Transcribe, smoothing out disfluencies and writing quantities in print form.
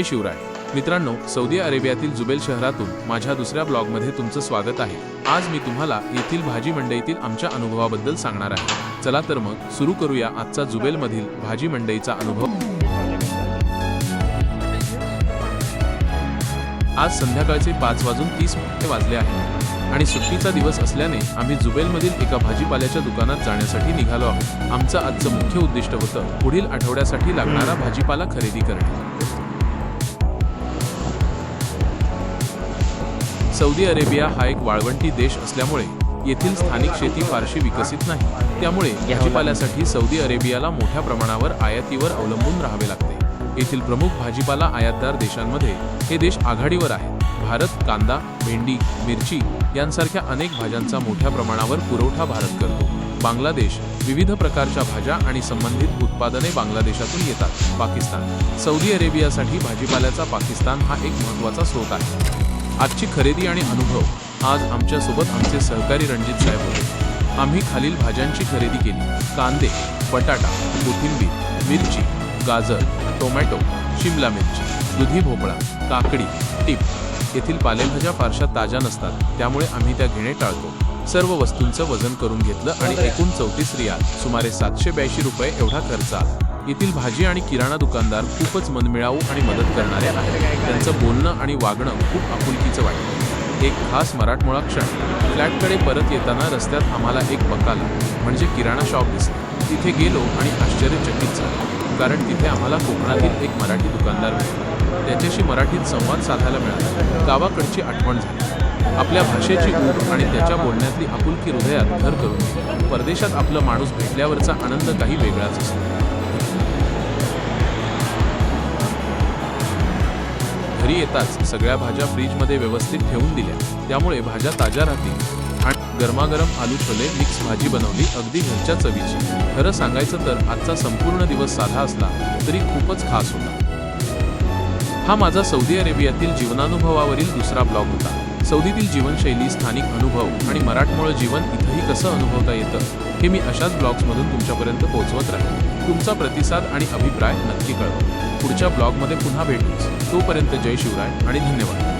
शिवराय मित्रांनो, Saudi अरेबियातील Jubail शहरातून माझ्या दुसऱ्या ब्लॉगमध्ये तुमचं स्वागत आहे। आज मी तुम्हाला येथील भाजी मंडईतील आमच्या अनुभवाबद्दल सांगणार आहे। चला तर मग सुरू करूया आजचा जुबैलमधील भाजी मंडईचा अनुभव। आज संध्याकाळचे 5:30 वाजले आहेत आणि सुट्टीचा दिवस असल्याने आम्ही जुबैलमधील एका भाजीपाल्याच्या दुकानात जाण्यासाठी निघालो आहोत। आमचं आजचं मुख्य उद्दिष्ट होतं पुढील आठवड्यासाठी लागणारा भाजीपाला खरेदी करणे। सौदी अरेबिया हा एक वाळवंटी देश असल्यामुळे येथील स्थानिक शेती फारशी विकसित नाही, त्यामुळे भाजीपाल्यासाठी सौदी अरेबियाला मोठ्या प्रमाणावर आयातीवर अवलंबून राहावे लागते। येथील प्रमुख भाजीपाला आयातदार देशांमध्ये हे देश आघाडीवर आहेत। भारत कांदा, भेंडी, मिरची यांसारख्या अनेक भाज्यांचा मोठ्या प्रमाणावर पुरवठा भारत करतो। बांगलादेश विविध प्रकारच्या भाज्या आणि संबंधित उत्पादने बांगलादेशातून येतात। पाकिस्तान सौदी अरेबियासाठी भाजीपाल्याचा पाकिस्तान हा एक महत्त्वाचा स्रोत आहे। आजची खरेदी आणि अनुभव। आज आमच्यासोबत आमचे सहकारी रणजित साहेब होते। आम्ही खालील भाज्यांची खरेदी केली: कांदे, बटाटा, कोथिंबीर, मिरची, गाजर, टोमॅटो, शिमला मिरची, दुधी भोपळा, काकडी, टीप। येथील पालेभाज्या फारशा ताज्या नसतात, त्यामुळे आम्ही त्या घेणे टाळतो। सर्व वस्तूंचं वजन करून घेतलं आणि एकूण 34 रियाल सुमारे 782 रुपये एवढा खर्च आला। येथील भाजी आणि किराणा दुकानदार खूपच मनमिळावू आणि मदत करणारे आहेत। त्यांचं बोलणं आणि वागणं खूप आपुलकीचं वाटतं। एक खास मराठमोळा क्षण, फ्लॅटकडे परत येताना रस्त्यात आम्हाला एक बकाला म्हणजे किराणा शॉप दिसला। तिथे गेलो आणि आश्चर्यचकित झालो, कारण तिथे आम्हाला कोकणातील एक मराठी दुकानदार भेटला। त्याच्याशी मराठीत संवाद साधायला मिळाला। गावाकडची आठवण झाली। आपल्या भाषेची ऊब आणि त्याच्या बोलण्यातली आपुलकी हृदयात घर करून गेली। परदेशात आपलं माणूस भेटल्यावरचा आनंद काही वेगळाच असतो। घरी येताच सगळ्या भाज्या फ्रीजमध्ये व्यवस्थित ठेवून दिल्या, त्यामुळे भाज्या ताज्या राहतील। आणि गरमागरम आलू छोले मिक्स भाजी बनवली, अगदी घरच्या चवीची। खरं सांगायचं तर आजचा संपूर्ण दिवस साधा असला तरी खूपच खास होता। हा माझा सौदी अरेबियातील जीवनानुभवावरील दुसरा ब्लॉग होता। सौदीतील जीवनशैली, स्थानिक अनुभव आणि मराठमोळं जीवन इथंही कसं अनुभवता येतं हे मी अशाच ब्लॉग्समधून तुमच्यापर्यंत पोहोचवत राहीन। तुमचा प्रतिसाद आणि अभिप्राय नक्की कळवा। पुढच्या ब्लॉगमध्ये पुन्हा भेटूच। तोपर्यंत जय शिवराय आणि धन्यवाद।